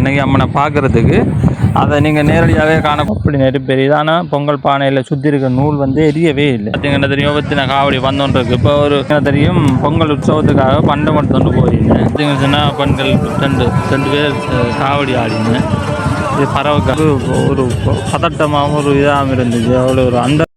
இன்றைக்கி அம்மனை பார்க்குறதுக்கு அதை நீங்கள் நேரடியாகவே காண அப்படி நிறைய பெரியதான பொங்கல் பானையில் சுற்றி இருக்க நூல் வந்து எரியவே இல்லை. பார்த்தீங்கன்னா தெரியும் விபத்தின காவடி வந்தோன்றிருக்கு. இப்போ ஒரு தெரியும் பொங்கல் உற்சவத்துக்காக பண்டை மட்டும் கொண்டு போயிருந்தேன். பார்த்தீங்கன்னா பெண்கள் ரெண்டு பேர் காவடி ஆடினேன். இது பறவைக்காக ஒரு பதட்டமாகவும் ஒரு இதாகவும் இருந்துச்சு. அவ்வளோ ஒரு அந்த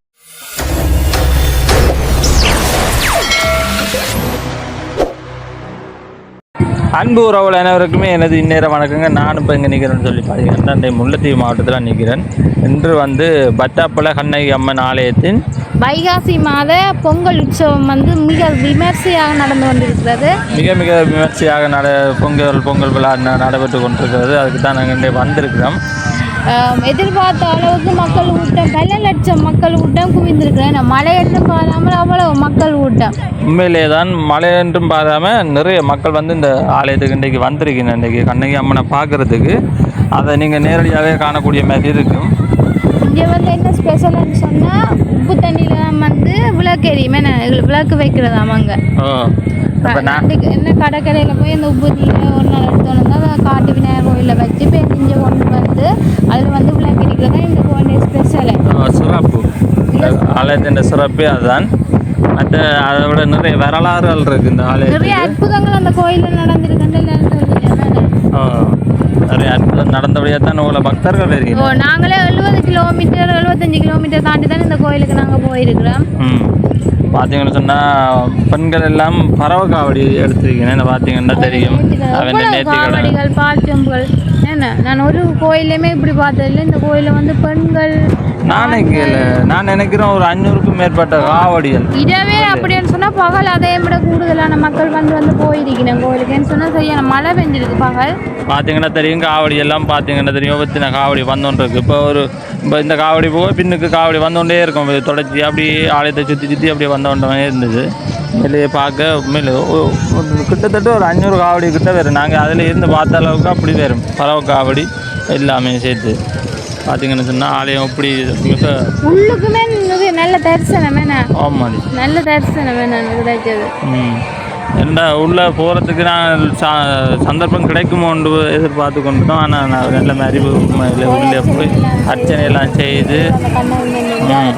அன்பு உறவுகள் அனைவருக்குமே எனது இந்நேரம் வணக்கங்க. நான் இப்போ இங்கே நிற்கிறேன்னு சொல்லி பார்த்தீங்கன்னா இந்த முல்லைத்தீவு மாவட்டத்தில் நிற்கிறேன். இன்று வந்து பட்டாப்பள கண்ணகி அம்மன் ஆலயத்தின் வைகாசி மாத பொங்கல் உற்சவம் வந்து மிக விமர்சையாக நடந்து கொண்டிருக்கிறது. மிக விமர்சையாக பொங்கல் விழா நடைபெற்று கொண்டிருக்கிறது. அதுக்கு தான் நாங்கள் இங்கே வந்திருக்கிறோம். எதிர்பார்த்த அளவுக்கு மக்கள் கூட்டம், பல லட்சம் மக்கள் கூட்டம் குவிந்திருக்கிறேன். மழை என்றும் பாராமல் அவ்வளவு மக்கள் கூட்டம். உண்மையிலே தான் மழை என்றும் பாராமல் நிறைய மக்கள் வந்து இந்த ஆலயத்துக்கு இன்றைக்கு வந்திருக்கீங்க. இன்றைக்கி கண்ணகி அம்மனை பார்க்குறதுக்கு அதை நீங்கள் நேரடியாகவே காணக்கூடிய மாதிரி இருக்கும். இங்கே வந்து என்ன ஸ்பெஷல்னு சொன்னால் உப்பு தண்ணியில் தான் வந்து விளக்கு எரியுமே, விளக்கு வைக்கிறதாம். அங்கே என்ன கடற்கரையில் போய் அந்த உப்பு நீரை ஒரு நாள் எடுத்தோன்னு தான் அதை காட்டு விநாயகர் கோயிலில் வச்சு பெஞ்சு கொண்டு வந்து அதில் வந்து விளக்கு எரிக்கிறது தான் இந்த கோயில் ஸ்பெஷலு சிறப்பு. ஆலயத்தின் சிறப்பே அதுதான். மற்ற அதை விட நிறைய வரலாறுகள் இருக்குது இந்த ஆலயம். நிறைய அற்புதங்கள் அந்த கோயிலில் நடந்திருக்குன்னு நிறைய அற்புதம் நடந்தபடியாக தான் உங்களை பக்தர்கள் இருக்கீங்க. நாங்களே 75 கிலோமீட்டர் தாண்டி தான் இந்த கோயிலுக்கு நாங்கள் போயிருக்கிறோம். பார்த்தீங்கன்னு சொன்னால் பெண்கள் எல்லாம் பறவை காவடி எடுத்துருக்கீங்கன்னு பார்த்தீங்கன்னா தெரியும். காவடிகள், பால்சொம்புகள் என்ன நான் ஒரு கோயிலையுமே இப்படி பார்த்ததில்லை. இந்த கோயிலில் வந்து பெண்கள் நான் நினைக்கிறேன் ஒரு 500க்கும் மேற்பட்ட காவடிகள். இதவே அப்படின்னு சொன்னால் பகல் அதை விட கூடுதலான மக்கள் வந்து போயிருக்கணும் கோயிலுக்குன்னு சொன்னால் சரியான மழை பெஞ்சிருக்கு. பகல் பார்த்தீங்கன்னா தெரியும் காவடி எல்லாம் பார்த்தீங்கன்னா தெரியும் விபத்தின காவடி வந்தோன்றிருக்கு. இப்போ இந்த காவடி போக பின்னுக்கு காவடி வந்தோண்டே இருக்கும். தொடர்ச்சி அப்படி ஆலயத்தை சுற்றி அப்படியே வந்தோண்டே இருந்தது. மேலேயே பார்க்க உண்மையிலே கிட்டத்தட்ட ஒரு 500 காவடி கிட்ட வரும். நாங்கள் அதில் இருந்து பார்த்த அளவுக்கு அப்படி வரும். பறவை காவடி எல்லாமே சேர்த்து பார்த்தீங்கன்னு சொன்னால் ஆலயம் இப்படி மிக உள்ளுக்குமே நல்ல தரிசனம் வேணாம். ஆமாம், நல்ல தரிசனம் வேணாம் கிடைச்சது. ஏன்னா உள்ளே போகிறதுக்கு நான் சந்தர்ப்பம் கிடைக்குமோன்று எதிர்பார்த்து கொண்டு தான். ஆனால் நான் நல்ல மாதிரி உள்ளே போய் அர்ச்சனையெல்லாம் செய்து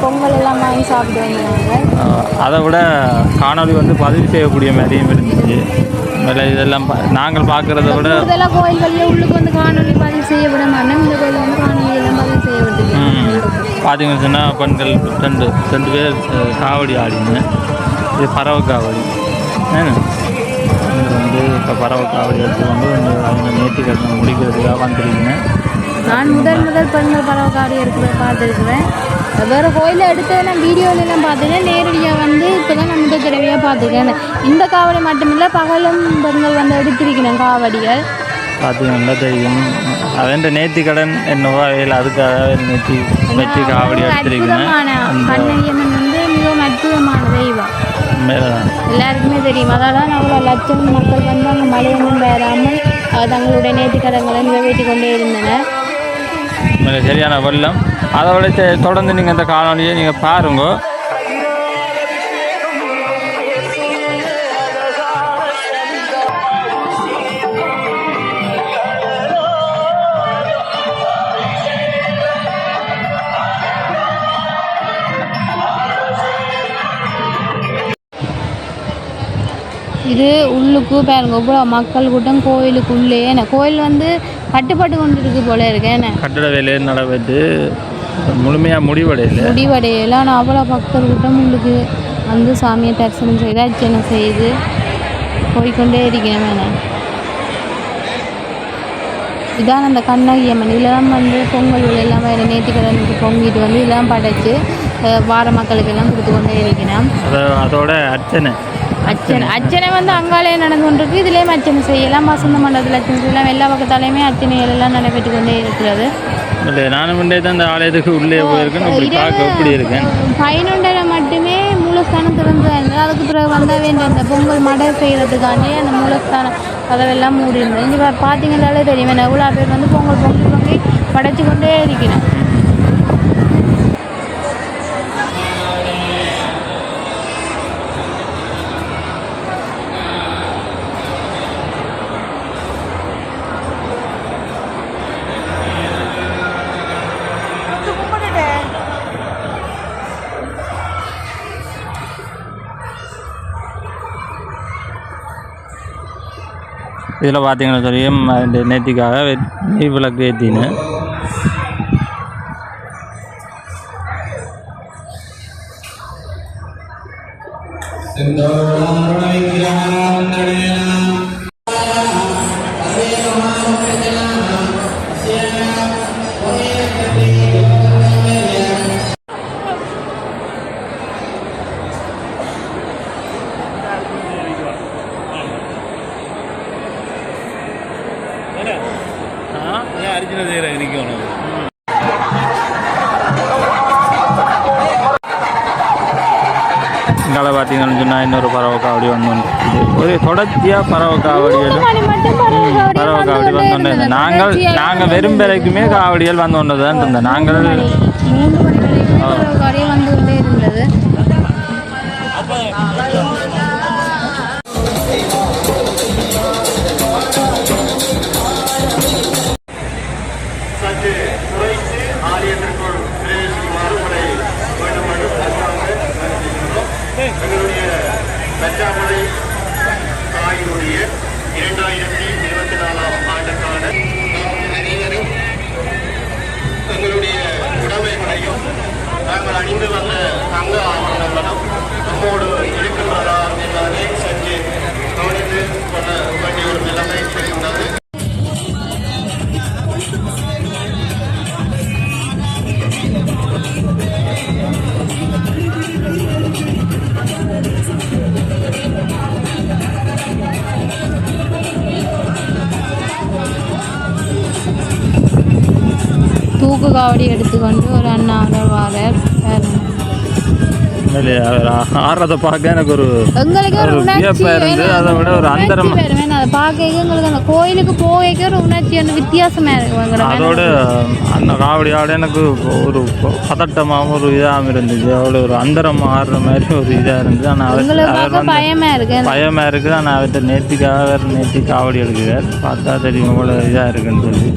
பொங்கல் எல்லாம் வாங்கி சாப்பிடுவாங்க. அதை விட காணொலி வந்து பதிவு செய்யக்கூடிய மாதிரியும் இருந்துச்சு. இதெல்லாம் நாங்கள் பார்க்குறத விட இதெல்லாம் கோயில்களில் உள்ளுக்கு வந்து காணொலி பதிவு செய்யப்பட மாட்டோம். இந்த கோயில் வந்து காணொலி எல்லாம் பதிவு செய்யப்பட்டு பார்த்தீங்கன்னு சொன்னால் பெண்கள் ரெண்டு பேர் காவடி ஆடினேன். இது பறவை காவடி வந்து இப்போ பறவை காவடி எடுத்து வந்து அவங்க நேர்த்திக்கடனை முடிக்கிறதுக்காக வந்துருக்கீங்க. நான் முதல் பெண்கள் பறவை காவடி எடுக்கிறத பார்த்துருக்குறேன். வேறு கோயிலில் எடுத்து நான் வீடியோலெல்லாம் பார்த்துருக்கேன். நேரடியாக வந்து இப்போ தான் நான் முதல் தடவையாக பார்த்துருக்கேன். இந்த காவடி மட்டுமில்லை, பகலும் பெண்கள் வந்து எடுத்திருக்கிறேன் காவடிகள். பார்த்தீங்கன்னா தெரியும். அவன் நேர்த்திக்கடன் என்னவோ இல்லை, அதுக்காக நேர்த்தி காவடி எடுத்திருக்கேன். கண்ணகியம்மன் வந்து மிகவும் அற்புதமான தெய்வம், எல்லாருக்குமே தெரியும். அதெல்லாம் அவ்வளோ லட்சம் மக்கள் வந்து அங்கே மழையொன்றும் பெறாமல் தங்களுடைய நேர்த்திக்கடன்களை நிறைவேற்றி கொண்டே இருந்தனர். சரியான வெள்ளம். அதோட தொடர்ந்து நீங்கள் இந்த காணொலியை நீங்கள் பாருங்க. இது உள்ளுக்கு பாருங்க இவ்வளோ மக்கள் கூட்டம் கோயிலுக்குள்ளே. கோயில் வந்து கட்டுப்பாட்டு கொண்டு இருக்கு போல இருக்கேன். கட்டட வேலையை நடவது முழுமையாக முடிவடையலாம். ஆனால் அவ்வளோ பக்தர் கூட்டம் உள்ளுக்கு வந்து சாமியை தரிசனம் செய்து அர்ச்சனை செய்து போய்கொண்டே இருக்கேன். இதான் அந்த கண்ணகி அம்மன். இதெல்லாம் வந்து பொங்கல் எல்லாம் வேறு நேர்த்திக்கடனுக்கு பொங்கிட்டு வந்து இதெல்லாம் படைச்சு வார மக்களுக்கு எல்லாம் கொடுத்து கொண்டே இருக்கிறேன். அதோட அர்ச்சனை வந்து அங்காலேயே நடந்து கொண்டிருக்கு. இதுலேயும் அர்ச்சனை செய்யலாம். வசந்த மண்டபத்தில் அர்ச்சனை செய்யலாம். எல்லா பக்கத்தாலையுமே அர்ச்சனைகள் எல்லாம் நடைபெற்று கொண்டே இருக்கிறது. நானும் தான் இந்த ஆலயத்துக்கு உள்ளே போயிருக்கேன். 11 மட்டுமே மூலஸ்தானம் திறந்து இருந்தது. அதுக்கு பிறகு வந்தால் வேண்டிய அந்த பொங்கல் மடை செய்கிறதுக்காண்டி அந்த மூலஸ்தானம் கதவெல்லாம் மூடி இருந்தது. இங்கே பார்த்தீங்கன்னாலே தெரியும் எவ்வளோ பேர் வந்து பொங்கி படைச்சு கொண்டே இருக்கிறேன். இதில் பார்த்தீங்கன்னா தெரியும் இந்த நேர்த்திக்காக நெய் விளக்கு ஏற்றின்னு இங்கால பார்த்தீங்கன்னு சொன்னால் இன்னொரு பறவை காவடி வந்து ஒரு தொடர்ச்சியாக பறவை காவடிகள் பறவை காவடி வந்து கொண்டு நாங்கள் வெறும் வரைக்குமே காவடிகள் வந்து கொண்டு தான் இருந்தோம் நாங்கள் வந்து கொண்டே இருந்தது. கச்சாமலை தாயினுடைய 2024 ஆண்டுக்கான அனைவரும் எங்களுடைய உடைமைகளையும் நாங்கள் அணிந்து வந்த தங்க ஆபரணங்களும் நம்மோடு இருக்கின்றதா என்பதை சற்று கவனித்து கொள்ள வேண்டிய ஒரு நிலைமை இருக்கின்றது. தூக்கு காவடி எடுத்துக்கொண்டு ஒரு அண்ணா வாரர் ஆடுறதை பார்க்க எனக்கு ஒரு எங்களுக்கு ஒரு உணர்ச்சி அதை விட ஒரு அந்தரம் அதை பார்க்க எங்களுக்கு அந்த கோயிலுக்கு போக ஒரு உணர்ச்சி வந்து வித்தியாசமா இருக்கு. அதோட அந்த காவடி ஆட எனக்கு ஒரு பதட்டமாகவும் ஒரு இதாகவும் இருந்துச்சு. அவ்வளோ ஒரு அந்தரம் ஆடுற மாதிரி ஒரு இதாக இருந்துச்சு. ஆனால் பயமா இருக்குது. ஆனால் அவர்கிட்ட நேர்த்தி காவடி எடுக்கிறார். பார்த்தா தெரியும் இவ்வளோ இதாக இருக்குன்னு சொல்லி.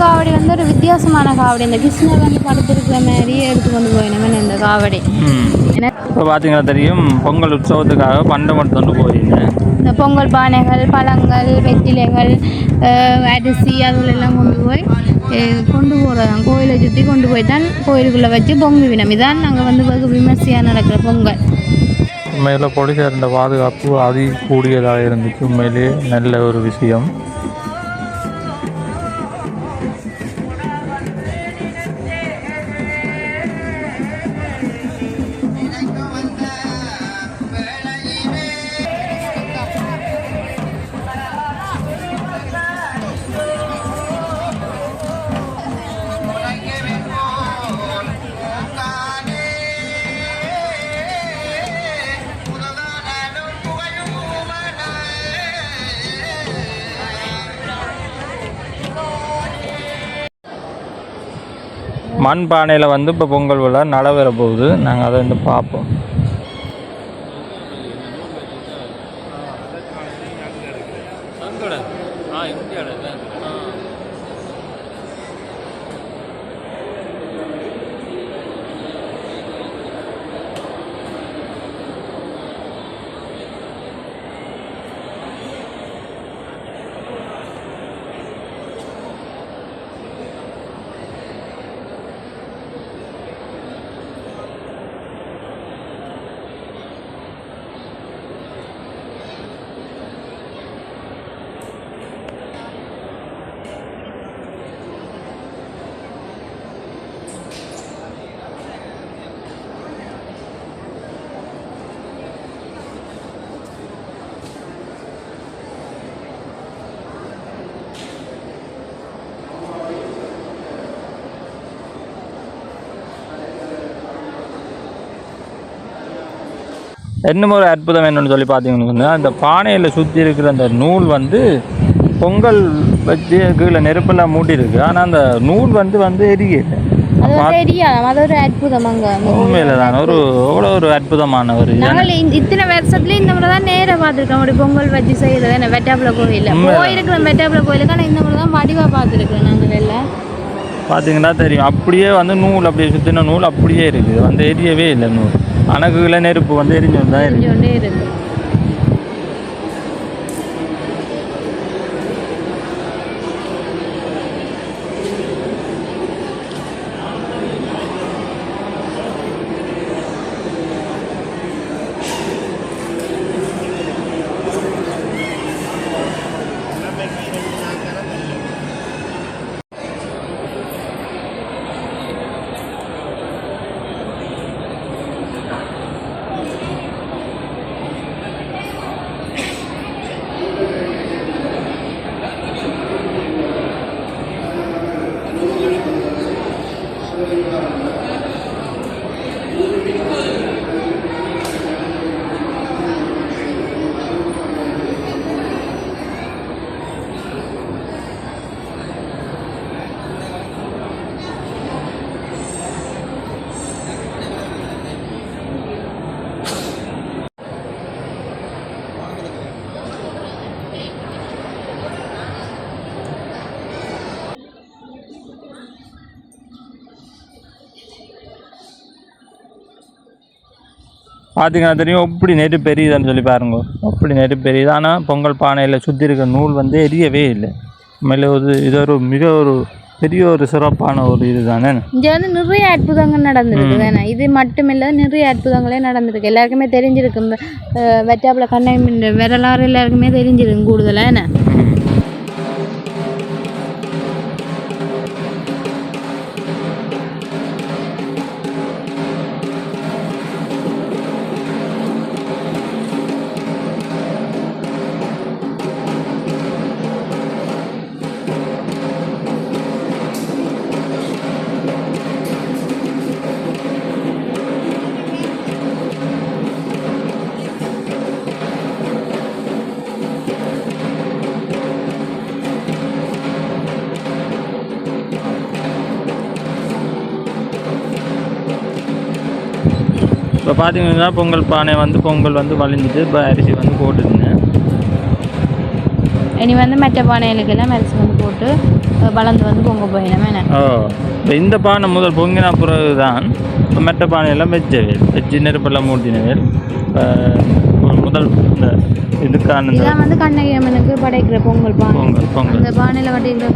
காவடி வந்து ஒரு வித்தியாசமான காவடி. இந்த கிருஷ்ணர் வந்து படுத்திருக்கிற மாதிரியே எடுத்து கொண்டு போயினவன் இந்த காவடி. இப்போ பார்த்தீங்கன்னா தெரியும் பொங்கல் உற்சவத்துக்காக பண்டம் எடுத்துட்டு போயிருந்தேன். இந்த பொங்கல் பானைகள், பழங்கள், வெற்றிலைகள், அரிசி அதுகளெல்லாம் கொண்டு போகிறதான் கோயிலை சுற்றி கொண்டு போய் தான் கோயிலுக்குள்ளே வச்சு பொங்குவினம். இதான் நாங்கள் வந்து வெகு விமர்சையாக நடக்கிற பொங்கல். உண்மையில் போலீஸார் இந்த பாதுகாப்பு கூடியதாக இருந்துச்சு. உண்மையிலே நல்ல ஒரு விஷயம். மண் பானையில் வந்து இப்போ பொங்கல் விழா நடைபெற போகுது. நாங்கள் அதை வந்து பார்ப்போம். இன்னும் ஒரு அற்புதம் என்னென்னு சொல்லி பார்த்தீங்கன்னு சொன்னால் அந்த பானையில் சுற்றி இருக்கிற அந்த நூல் வந்து பொங்கல் வச்சு கீழே நெருப்பெல்லாம் மூட்டி இருக்கு. ஆனால் அந்த நூல் வந்து எரியலை. அது ஒரு அற்புதம். அங்கே உண்மையில தான் எவ்வளோ ஒரு அற்புதமான ஒரு இத்தனை வருஷத்துல இந்த முறை தான் நேராக பார்த்துருக்கோம். அப்படி பொங்கல் வச்சு செய்யறது என்ன வெட்டாப்புல கோயில் போயிருக்கிறோம். வெட்டாப்புல கோயிலுக்கு ஆனால் இந்த முறை தான் வடிவாக பார்த்துருக்கோம். நாங்கள் எல்லாம் பார்த்தீங்கன்னா தெரியும். அப்படியே நூல் அப்படியே சுற்றின நூல் அப்படியே இருக்குது. எரியவே இல்லை நூல். அணகுகளை நெருப்பு எரிஞ்சு தான் எரிஞ்சோண்டே இருக்கு. பார்த்தீங்கன்னா தெரியும். எப்படி நெருப்பு பெரியுதுன்னு சொல்லி பாருங்க. அப்படி நெருப்பு பெரியுது. ஆனால் பொங்கல் பானையில் சுற்றி இருக்க நூல் எரியவே இல்லை. மேலே இது மிக ஒரு பெரிய ஒரு சிறப்பான ஒரு இது தானே. இங்கே நிறைய அற்புதங்கள் நடந்திருக்கு தானே. இது மட்டுமில்லை, நிறைய அற்புதங்களே நடந்திருக்கு. எல்லாருக்குமே தெரிஞ்சிருக்கு. வெட்டாப்புல கண்ணை வரலாறு எல்லாருக்குமே தெரிஞ்சிருக்கு கூடுதலாக என்ன. இப்போ பார்த்தீங்கன்னா பொங்கல் பானை பொங்கல் வலிஞ்சிட்டு இப்போ அரிசி போட்டுருந்தேன். இனி மெட்ட பானைகளுக்கெல்லாம் அரிசி போட்டு வளர்ந்து பொங்க போயிடணும். இப்போ இந்த பானை முதல் பொங்கின பிறகு தான் இப்போ மெட்ட பானையெல்லாம் வச்சு நெருப்பெல்லாம் மூட்டினவேல் முதல் இந்த இதுக்கான இதெல்லாம் கண்ணகி அம்மனுக்கு படைக்கிற பொங்கல் பானை. இந்த பானையில் வட்டிக்கிற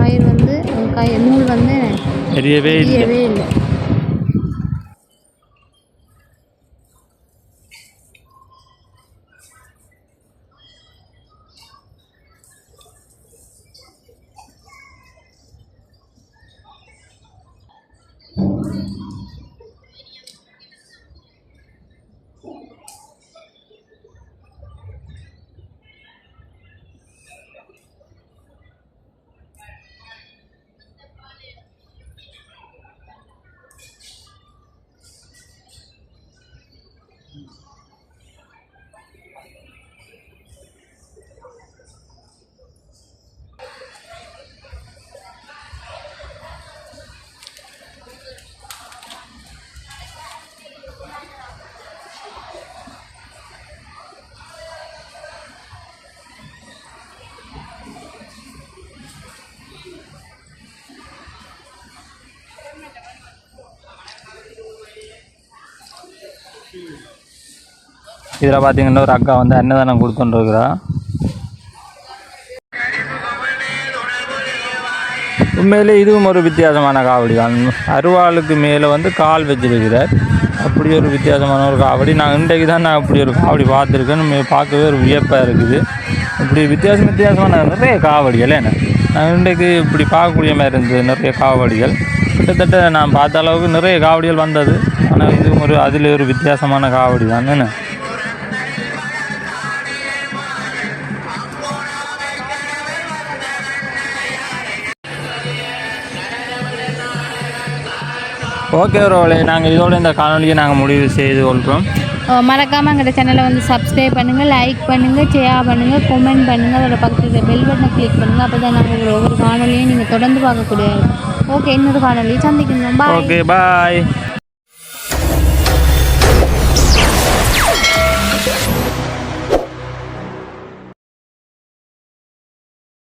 கயிறு நூல் எரியவே இல்லை. இதில் பார்த்தீங்கன்னா ஒரு அக்கா அன்னதானம் கொடுத்துட்டுருக்குறா. உண்மையிலே இதுவும் ஒரு வித்தியாசமான காவடி தான். அருவாளுக்கு மேலே கால் வச்சிருக்கிறார். அப்படி ஒரு வித்தியாசமான ஒரு காவடி. நான் இன்றைக்கு தான் அப்படி ஒரு காவடி பார்த்துருக்கேன். பார்க்கவே ஒரு வியப்பாக இருக்குது. இப்படி வித்தியாசமான நிறைய காவடிகள் என்ன நான் இன்றைக்கு இப்படி பார்க்கக்கூடிய மாதிரி இருந்தது. நிறைய காவடிகள் கிட்டத்தட்ட நான் பார்த்த அளவுக்கு நிறைய காவடிகள் வந்தது. ஆனால் இதுவும் அதில் ஒரு வித்தியாசமான காவடி தான் என்ன. ஓகே ரோலே, நாங்கள் இதோட இந்த காணொலியை முடிவு செய்து கொள்கிறோம். மறக்காமல் எங்களோட சேனலை வந்து சப்ஸ்கிரைப் பண்ணுங்கள், லைக் பண்ணுங்கள், ஷேர் பண்ணுங்கள், கமெண்ட் பண்ணுங்கள். அதோட பக்கத்தில் பெல் பட்டனை கிளிக் பண்ணுங்கள். அப்போ தான் நாங்கள் ஒவ்வொரு காணொலியும் நீங்கள் தொடர்ந்து பார்க்கக்கூடிய. ஓகே, இன்னொரு காணொலியை சந்திக்கணும். பாய். ஓகே, பாய்.